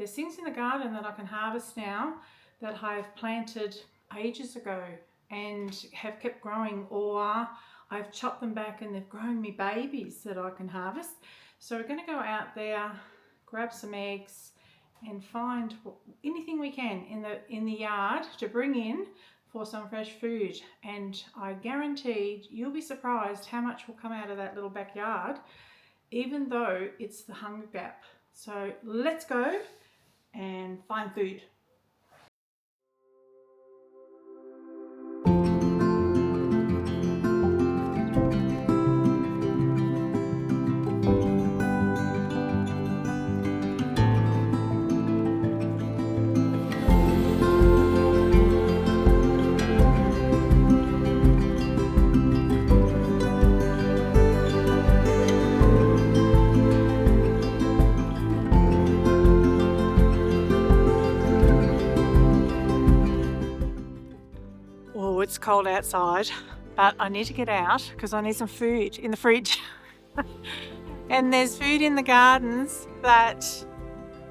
There's things in the garden that I can harvest now that I've planted ages ago and have kept growing, or I've chopped them back and they've grown me babies that I can harvest. So we're going to go out there, grab some eggs and find anything we can in the yard to bring in for some fresh food. And I guarantee you'll be surprised how much will come out of that little backyard, even though it's the hunger gap. So let's go and find food. Oh, it's cold outside, but I need to get out because I need some food in the fridge. And there's food in the gardens that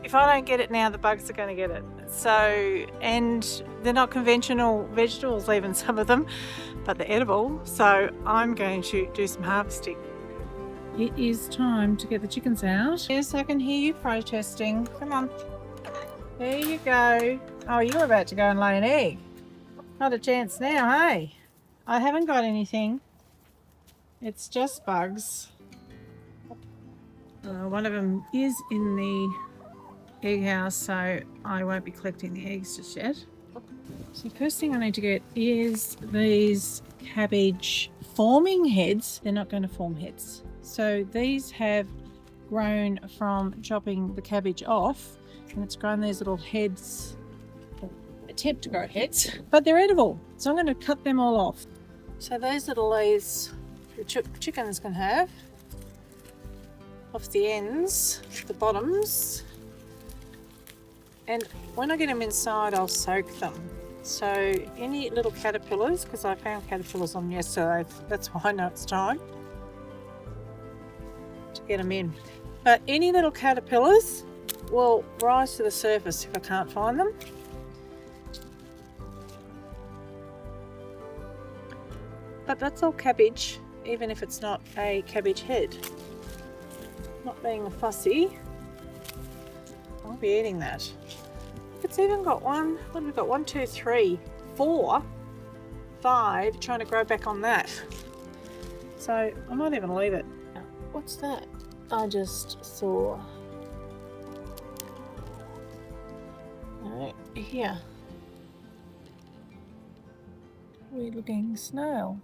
if I don't get it now, the bugs are going to get it. So, and they're not conventional vegetables, even some of them, but they're edible. So I'm going to do some harvesting. It is time to get the chickens out. Yes, I can hear you protesting. Come on. There you go. Oh, you're about to go and lay an egg. Not a chance now, hey? I haven't got anything. It's just bugs. One of them is in the egg house, so I won't be collecting the eggs just yet. So the first thing I need to get is these cabbage forming heads. They're not going to form heads. So these have grown from chopping the cabbage off, and it's grown these little heads. Attempt to grow heads, but they're edible, so I'm going to cut them all off. So those little leaves the chickens can have off the ends, the bottoms, and when I get them inside I'll soak them. So any little caterpillars, because I found caterpillars on yesterday, that's why I know it's time to get them in. But any little caterpillars will rise to the surface if I can't find them. But that's all cabbage, even if it's not a cabbage head. Not being a fussy, I'll be eating that. It's even got one, what have we got? 1, 2, 3, 4, 5, trying to grow back on that. So I might even leave it. What's that? I just saw. Right here. Weird looking snail.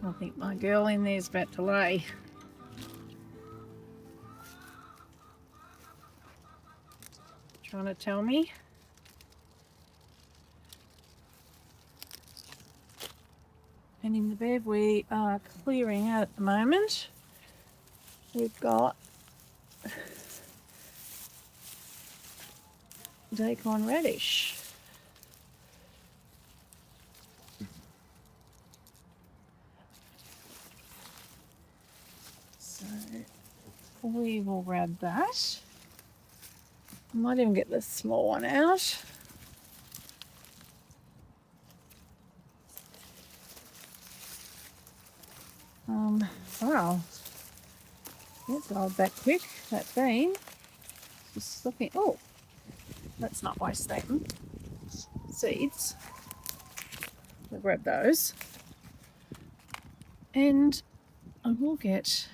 I think my girl in there's about to lay. Trying to tell me. And in the bed we are clearing out at the moment. We've got daikon radish. So we will grab that. I might even get the small one out. Wow. That's died that quick, that bean. Just looking, oh, let's not waste them. Seeds. We'll grab those. And I will get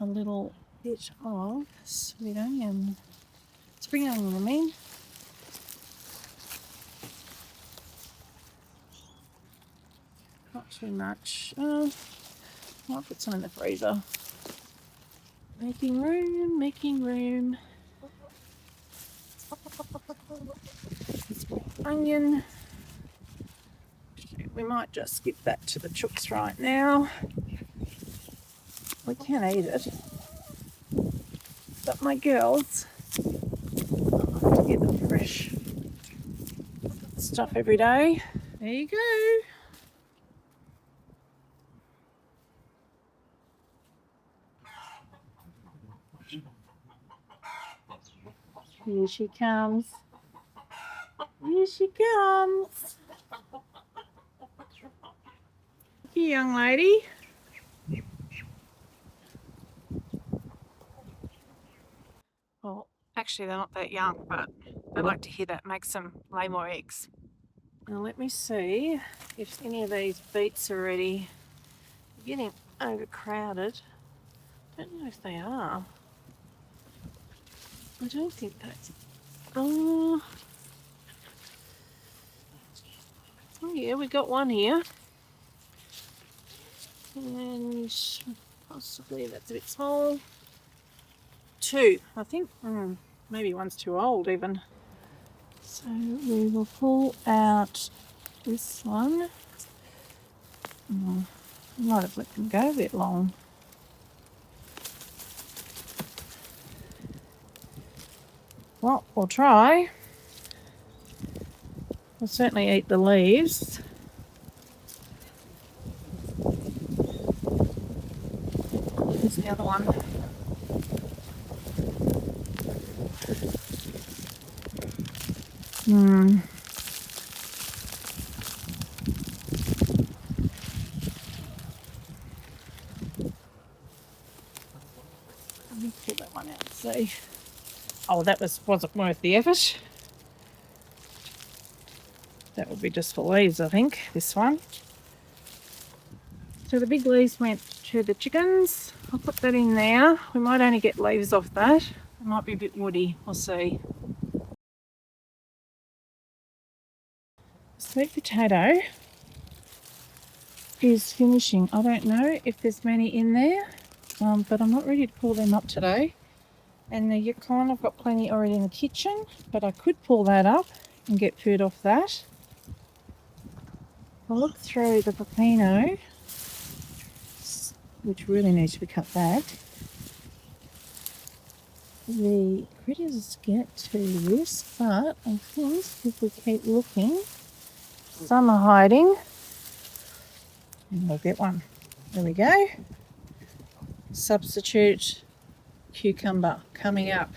a little bit of sweet onion. Spring onion, I mean. Not too much. I'll put some in the freezer. Making room, making room. Onion. We might just give that to the chooks right now. We can eat it. But my girls, I have to get them fresh stuff every day. There you go. Here she comes. Here she comes. You young lady. Well, actually they're not that young, but they like to hear that makes them lay more eggs. Now let me see if any of these beets are ready. They're getting overcrowded. I don't know if they are. I don't think that's... Oh yeah, we got one here. And possibly that's a bit small. Two, I think. Maybe one's too old even. So we will pull out this one. I might have let them go a bit long. Well, we'll try. We'll certainly eat the leaves. Here's the other one. Let me pull that one out and see. Oh, that wasn't worth the effort. That would be just for leaves, I think, this one. So the big leaves went to the chickens. I'll put that in there. We might only get leaves off that. It might be a bit woody, we'll see. Sweet potato is finishing. I don't know if there's many in there, but I'm not ready to pull them up today. And the yukon, I've got plenty already in the kitchen, but I could pull that up and get food off that. I'll look through the pepino, which really needs to be cut back. The critters get to this, but I think if we keep looking, some are hiding. And we'll get one. There we go. Substitute cucumber coming up.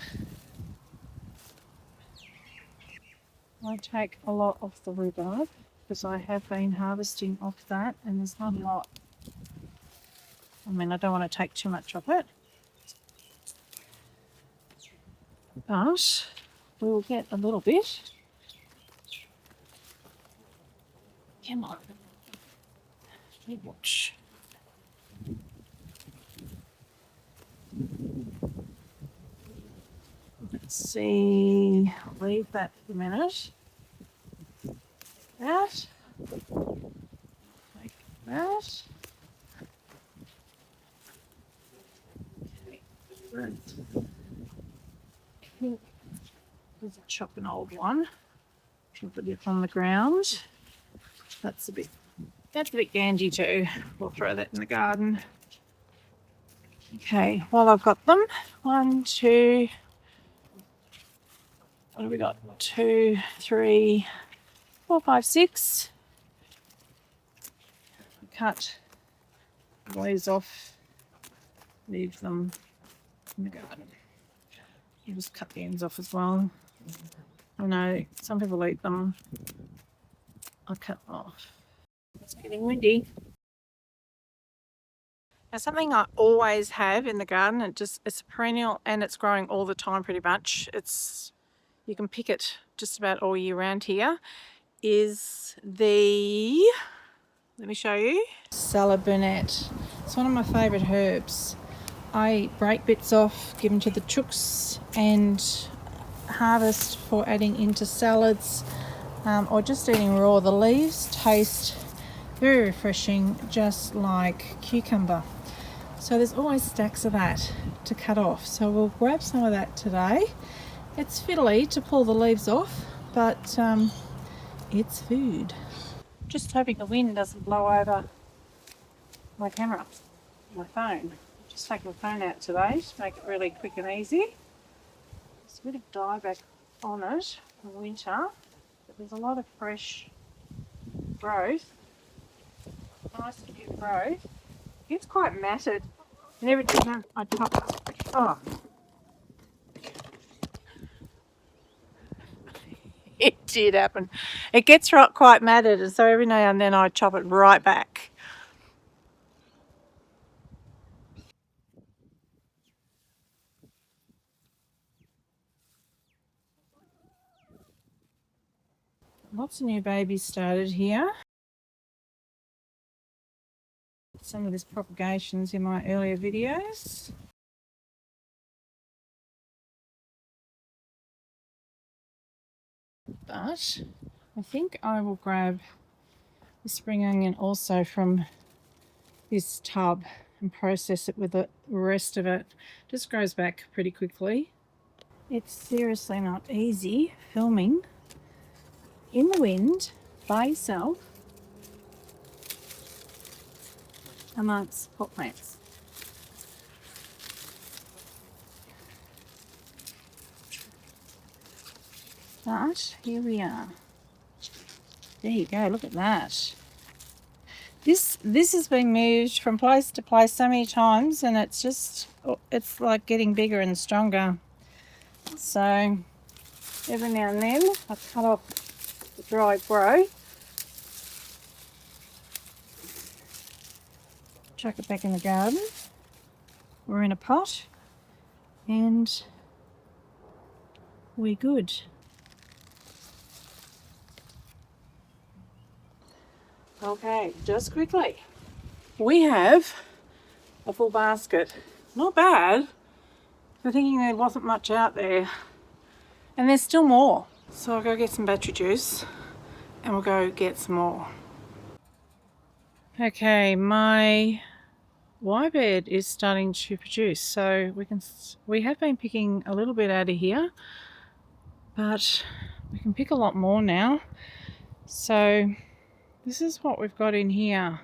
I take a lot off the rhubarb because I have been harvesting off that and there's not a lot. I mean, I don't want to take too much of it, but we'll get a little bit. Come on. Watch. Let's see. Leave that for a minute. That. Take that. Okay. Right. Let's chop an old one. Chop it on the ground. That's a bit gandy too. We'll throw that in the garden. Okay, well I've got them. 1, 2, what have we got? 2, 3, 4, 5, 6. Cut the leaves off, leave them in the garden. You just cut the ends off as well. I know some people eat them. I'll cut them off. It's getting windy. Now something I always have in the garden, it's a perennial and it's growing all the time pretty much. You can pick it just about all year round here, is the, let me show you, salad burnet. It's one of my favourite herbs. I break bits off, give them to the chooks and harvest for adding into salads or just eating raw. The leaves taste very refreshing, just like cucumber. So there's always stacks of that to cut off. So we'll grab some of that today. It's fiddly to pull the leaves off, but it's food. Just hoping the wind doesn't blow over my camera, my phone. Just taking the phone out today to make it really quick and easy. There's a bit of dye back on it for winter, but there's a lot of fresh growth. Nice new growth. It's quite matted, and every time I top, did happen. It gets quite matted, and so every now and then I chop it right back. Lots of new babies started here. Some of this propagation's in my earlier videos. But I think I will grab the spring onion also from this tub and process it with the rest of it. Just grows back pretty quickly. It's seriously not easy filming in the wind by yourself amongst pot plants. But here we are. There you go, look at that. This has been moved from place to place so many times, and it's like getting bigger and stronger. So every now and then I cut off the dry growth, chuck it back in the garden or in a pot, and we're good. Okay, just quickly, we have a full basket. Not bad for thinking there wasn't much out there, and there's still more. So I'll go get some battery juice and we'll go get some more. Okay, my Y bed is starting to produce, so we have been picking a little bit out of here, but we can pick a lot more now. So this is what we've got in here.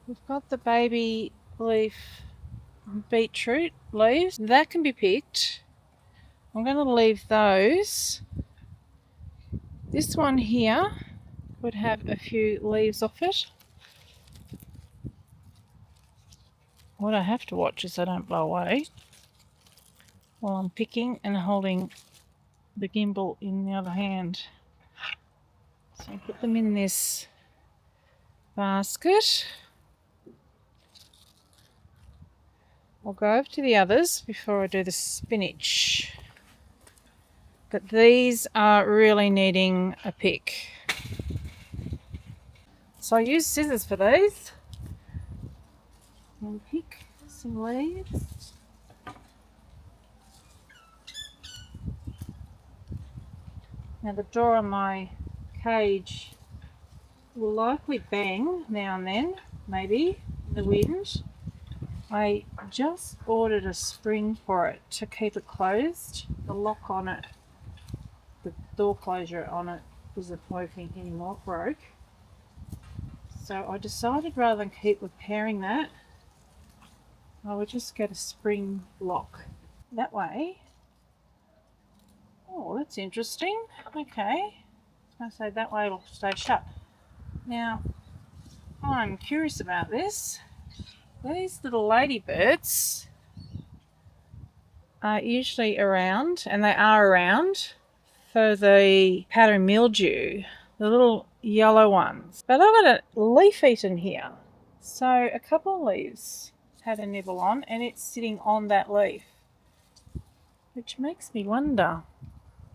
We've got the baby leaf beetroot leaves that can be picked. I'm going to leave those. This one here would have a few leaves off it. What I have to watch is I don't blow away while I'm picking and holding the gimbal in the other hand. So I put them in this basket. I'll go over to the others before I do the spinach. But these are really needing a pick. So I use scissors for these. And pick some leaves. Now the door on my cage will likely bang now and then, maybe, in the wind. I just ordered a spring for it to keep it closed. The lock on it, the door closure on it isn't working anymore, broke. So I decided rather than keep repairing that, I would just get a spring lock. That way. Oh, that's interesting. Okay. I say that way it'll stay shut. Now, I'm curious about this. These little ladybirds are usually around, and they are around, for the powdery mildew, the little yellow ones. But I've got a leaf eaten here. So a couple of leaves had a nibble on, and it's sitting on that leaf, which makes me wonder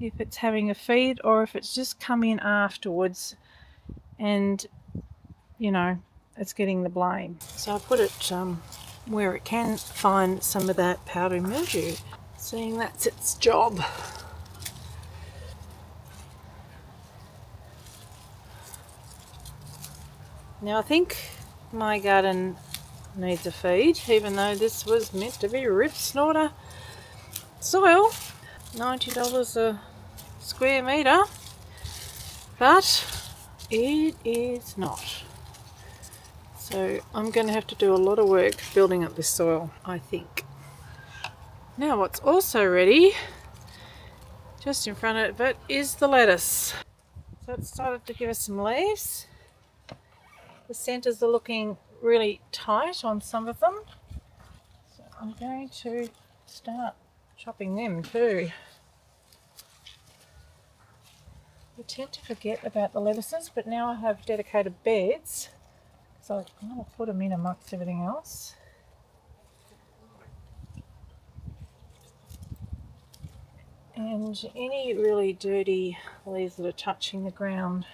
if it's having a feed or if it's just come in afterwards and, you know, it's getting the blame. So I put it where it can find some of that powdery mildew, seeing that's its job. Now I think my garden needs a feed, even though this was meant to be rip snorter soil. $90 a square metre, but it is not. So I'm going to have to do a lot of work building up this soil, I think. Now what's also ready, just in front of it, is the lettuce. So it's started to give us some leaves. The centres are looking really tight on some of them. So I'm going to start chopping them too. I tend to forget about the lettuces, but now I have dedicated beds, so I kind of put them in amongst everything else. And any really dirty leaves that are touching the ground,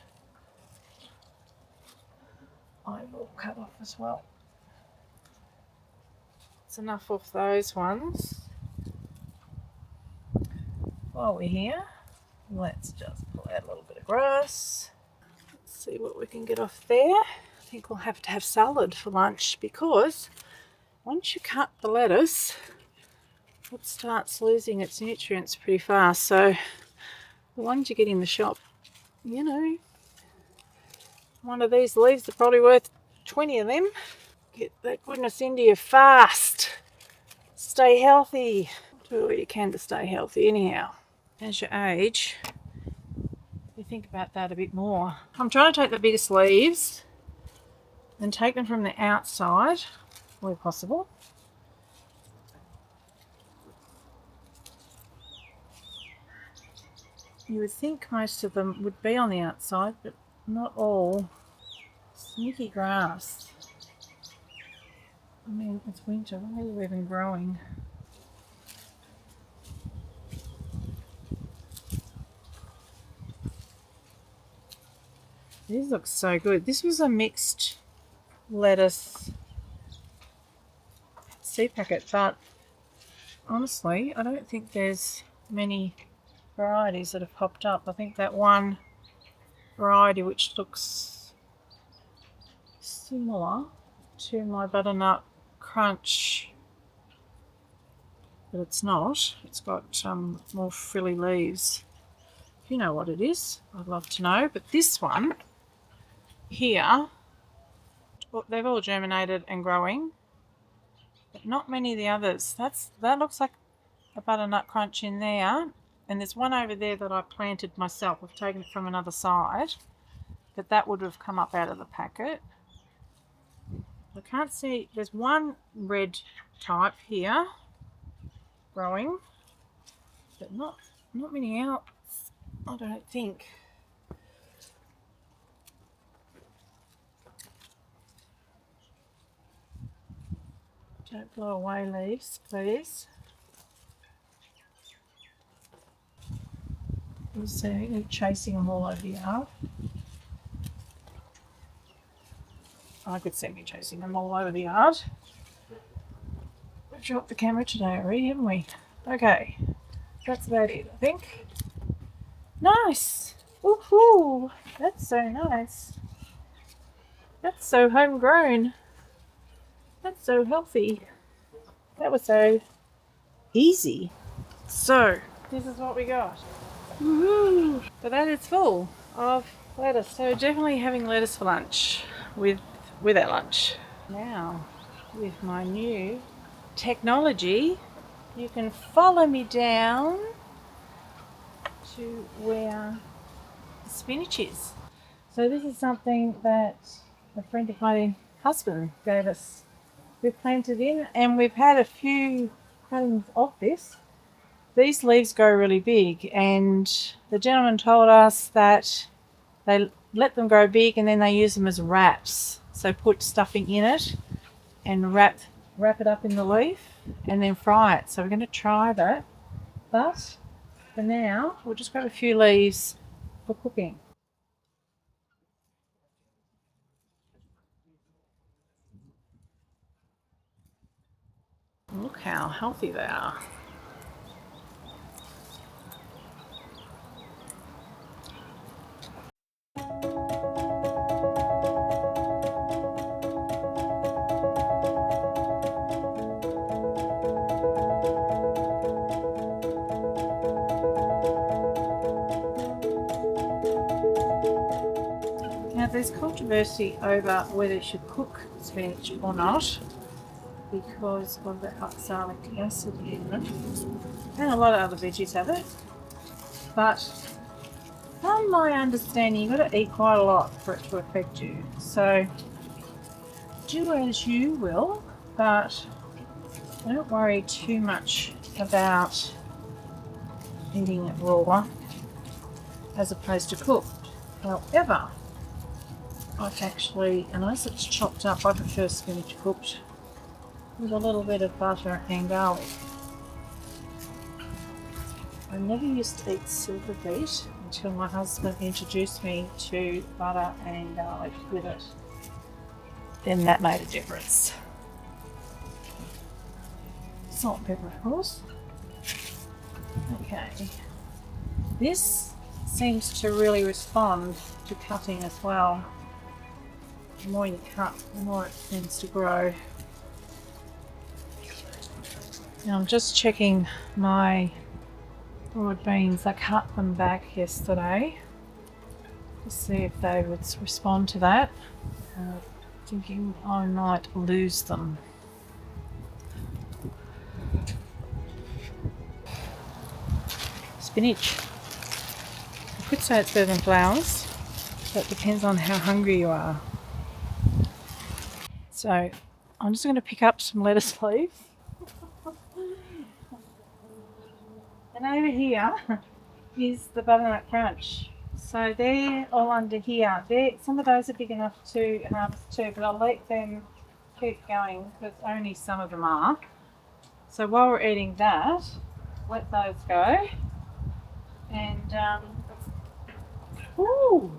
I will cut off as well. It's enough of those ones. While we're here, let's just pull out a little bit of grass. Let's see what we can get off there. I think we'll have to have salad for lunch, because once you cut the lettuce, it starts losing its nutrients pretty fast. So the ones you get in the shop, you know, one of these leaves are probably worth 20 of them. Get that goodness into you fast. Stay healthy. Do what you can to stay healthy anyhow. As you age, you think about that a bit more. I'm trying to take the biggest leaves and take them from the outside where possible. You would think most of them would be on the outside, but not all. Sneaky grass. I mean, it's winter. Why are you even growing? These look so good. This was a mixed lettuce seed packet, but honestly, I don't think there's many varieties that have popped up. I think that one variety which looks similar to my butternut crunch, but it's not. It's got more frilly leaves. If you know what it is, I'd love to know. But this one here, they've all germinated and growing, but not many of the others. That looks like a butternut crunch in there, and there's one over there that I planted myself. I've taken it from another side, but that would have come up out of the packet. I can't see. There's one red type here growing, but not many else, I don't think. Don't blow away leaves, please. You see, they're chasing them all over the yard. I could see me chasing them all over the yard. We've dropped the camera today already, haven't we? Okay, that's about it, I think. Nice! Woohoo! That's so nice. That's so homegrown. That's so healthy. That was so easy. So, this is what we got. Woohoo! But that is full of lettuce. So definitely having lettuce for lunch with our lunch. Now, with my new technology, you can follow me down to where the spinach is. So this is something that a friend of my husband gave us. We've planted in, and we've had a few cuttings of this. These leaves grow really big, and the gentleman told us that they let them grow big and then they use them as wraps. So put stuffing in it and wrap it up in the leaf and then fry it. So we're going to try that. But for now, we'll just grab a few leaves for cooking. Look how healthy they are. Now there's controversy over whether you should cook spinach or not because of the oxalic acid in it. And a lot of other veggies have it. But from my understanding, you've got to eat quite a lot for it to affect you. So do as you will, but don't worry too much about eating it raw. as opposed to cooked. However, I've actually, unless it's chopped up, I prefer spinach cooked with a little bit of butter and garlic. I never used to eat silver beet until my husband introduced me to butter and garlic with it. Then that made a difference. Salt and pepper, of course. Okay. This seems to really respond to cutting as well. The more you cut, the more it tends to grow. Now I'm just checking my broad beans. I cut them back yesterday to see if they would respond to that. Thinking I might lose them. Spinach. I could say it's better than flowers, but it depends on how hungry you are. So I'm just going to pick up some lettuce leaves. And over here is the butternut crunch. So they're all under here. Some of those are big enough to harvest too, but I'll let them keep going because only some of them are. So while we're eating that, let those go. And ooh,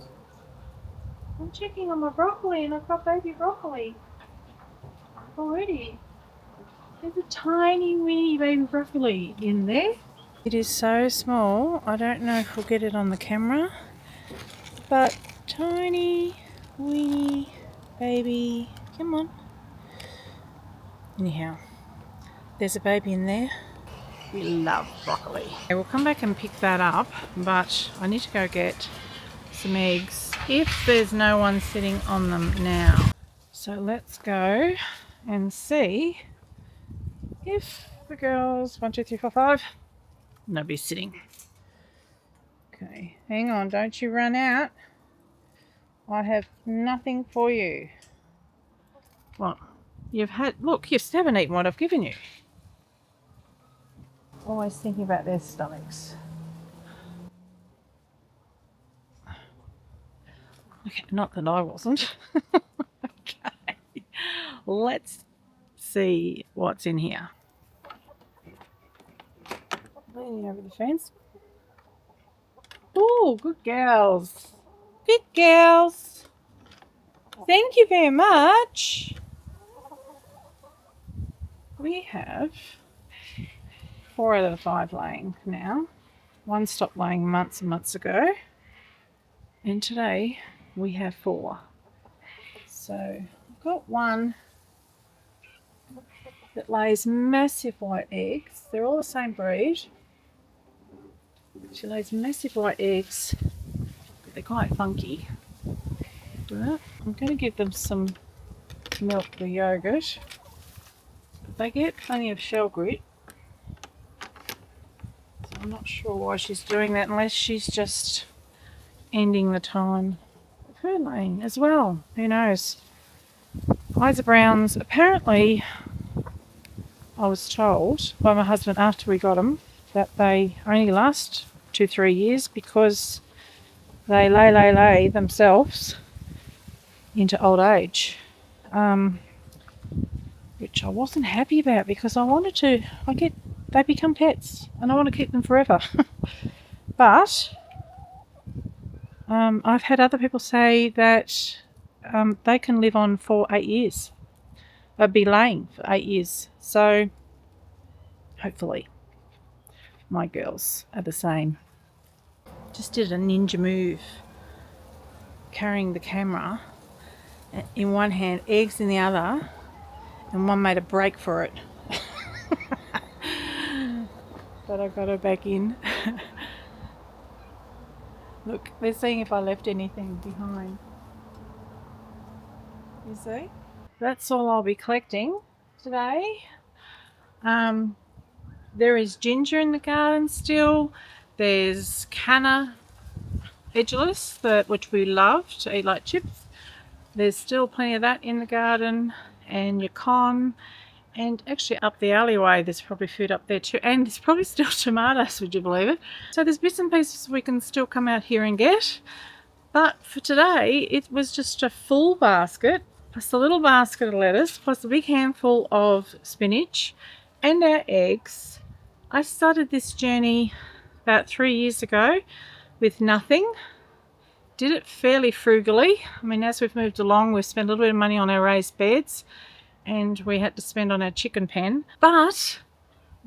I'm checking on my broccoli and I've got baby broccoli already. There's a tiny weeny baby broccoli in there. It is so small, I don't know if we'll get it on the camera, but tiny weeny baby, come on. Anyhow, there's a baby in there. We love broccoli. Okay, we'll come back and pick that up, but I need to go get some eggs if there's no one sitting on them now. So let's go and see if the girls, 1, 2, 3, 4, 5, nobody's sitting. Okay, hang on, don't you run out. I have nothing for you. What? Look, you still haven't eaten what I've given you. Always thinking about their stomachs. Okay, not that I wasn't. Okay, let's see what's in here. Leaning over the fence. Oh, good girls. Good girls. Thank you very much. We have 4 out of the 5 laying now. One stopped laying months and months ago. And today we have 4. So I've got one that lays massive white eggs. They're all the same breed. She lays massive white eggs. They're quite funky. But I'm going to give them some milk or yogurt. They get plenty of shell grit. So I'm not sure why she's doing that unless she's just ending the time of her laying as well. Who knows? Isa Browns, apparently I was told by my husband after we got them that they only last 2-3 years because they lay themselves into old age, which I wasn't happy about because they become pets and I want to keep them forever. But I've had other people say that they can live on for 8 years. They'll be laying for 8 years. So hopefully my girls are the same. Just did a ninja move, carrying the camera in one hand, eggs in the other, and one made a break for it. But I got her back in. Look, they're seeing if I left anything behind. You see? That's all I'll be collecting today. There is ginger in the garden still. There's canna edgeless, which we love to eat like chips. There's still plenty of that in the garden, and yacon, And actually up the alleyway there's probably food up there too, and there's probably still tomatoes, would you believe it? So there's bits and pieces we can still come out here and get. But for today it was just a full basket, plus a little basket of lettuce, plus a big handful of spinach and our eggs. I started this journey about 3 years ago with nothing. Did it fairly frugally. I mean, as we've moved along, we've spent a little bit of money on our raised beds, and we had to spend on our chicken pen. But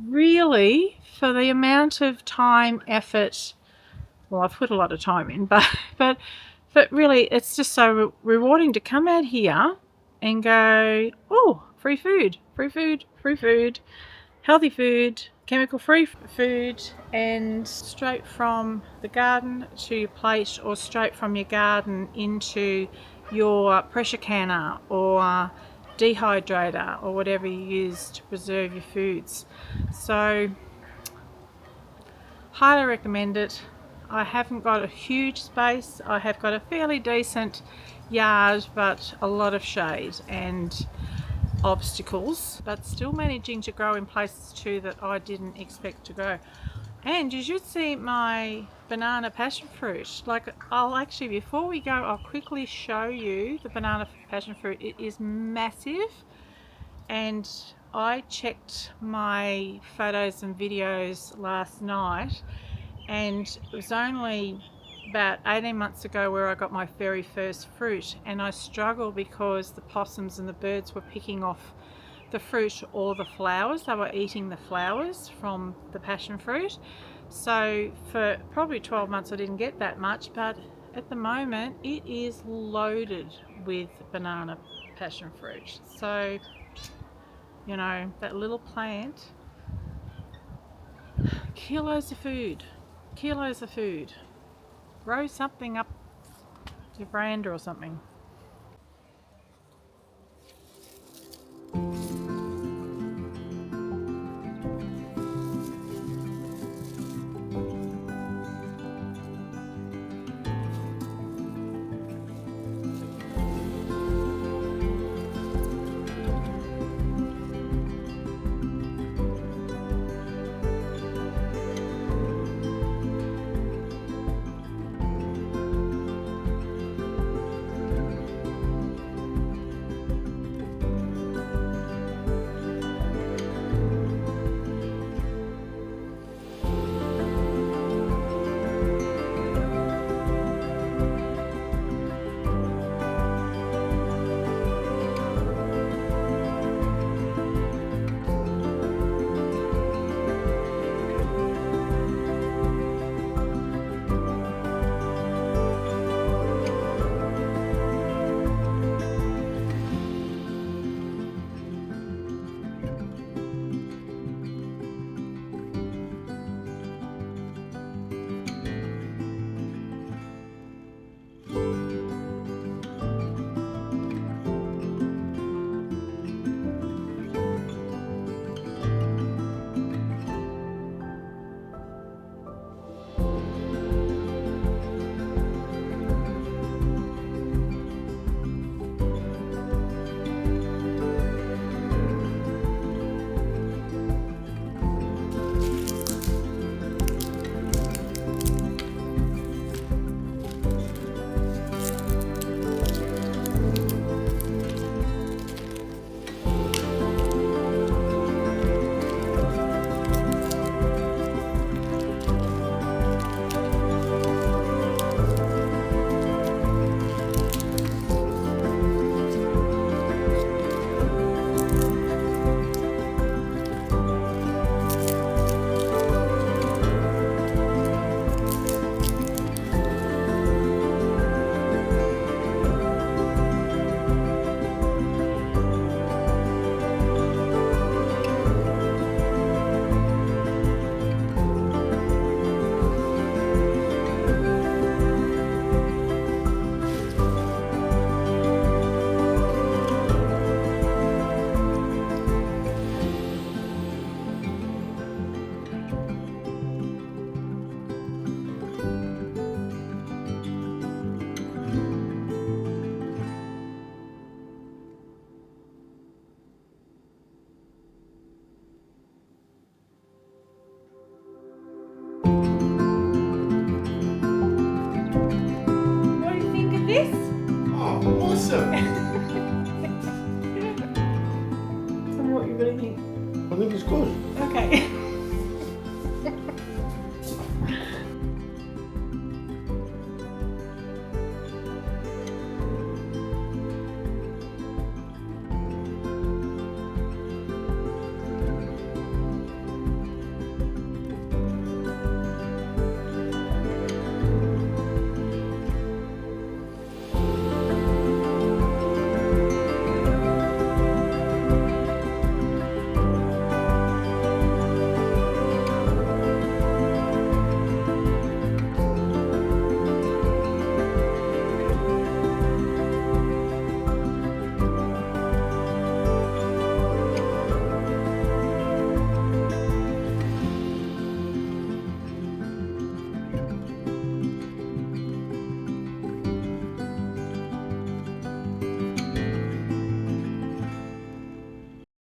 really, for the amount of time, effort, well, I've put a lot of time in, but really, it's just so rewarding to come out here and go, oh, free food, free food, free food, healthy food, chemical-free food, and straight from the garden to your plate, or straight from your garden into your pressure canner or dehydrator or whatever you use to preserve your foods. So highly recommend it. I haven't got a huge space. I have got a fairly decent yard, but a lot of shade and obstacles, but still managing to grow in places too that I didn't expect to grow. And you should see my banana passion fruit. Like, I'll actually, before we go, I'll quickly show you the banana passion fruit. It is massive, and I checked my photos and videos last night, and it was only about 18 months ago where I got my very first fruit, and I struggled because the possums and the birds were picking off the fruit or the flowers. They were eating the flowers from the passion fruit. So for probably 12 months I didn't get that much, but at the moment it is loaded with banana passion fruit. So, you know, that little plant, kilos of food, kilos of food. Grow something up your veranda or something. good.